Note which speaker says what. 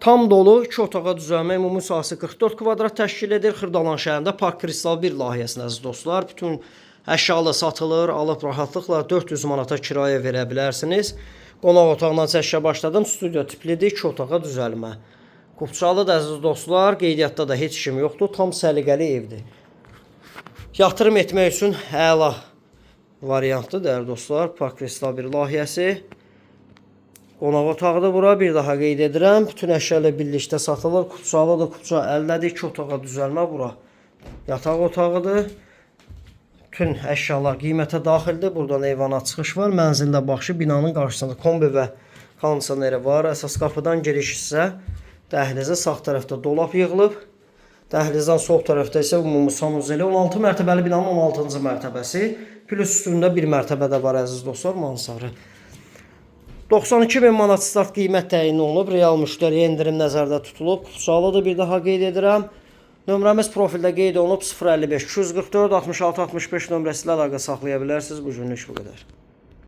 Speaker 1: Tam dolu 2 otağa düzəlmə ümumi sahəsi 44 kvadrat təşkil edir. Xırdalan şəhərində Park Kristal 1 layihəsində əziz dostlar. Bütün əşyalar satılır, alıb rahatlıqla 400 manata kirayə verə bilərsiniz. Qonaq otağından çəkişə başladım. Studiyo tiplidir, 2 otağa düzəlmə. Qubçalıdır əziz dostlar. Qeydiyyatda da heç kim yoxdur. Tam səliqəli evdir. Yatırım etmək üçün əla variantdır dəyərli dostlar. Park Kristal 1 layihəsi. Qonaq otağıdır bura. Bir daha qeyd edirəm. Bütün əşyalar birlikdə satılır. Qubçalıdır, qubça əllədir. 2 otağa düzəlmə bura. Yataq otağıdır. Bütün əşyalar qiymətə daxildir. Buradan eyvana çıxış var. Mənzildə baxışı binanın qarşısında kombi və kondisioneri var. Əsas qapıdan giriş isə dəhlizə sağ tərəfdə dolab yığılıb. Dəhlizdən sol tərəfdə isə ümumi sanuzeli 16 mərtəbəli binanın 16-cı mərtəbəsi. Plus üstündə bir mərtəbə də var əziz dostlar, mansarı. 92.000 manat start qiymət təyin olunub. Real müştəriyə endirim nəzərdə tutulub. Qubçalıdır bir daha qeyd edirəm. Nömrəmiz profildə qeyd olunub 055 244 66 65 nömrəsi ilə əlaqə saxlaya bilərsiniz. Bu günlük bu qədər.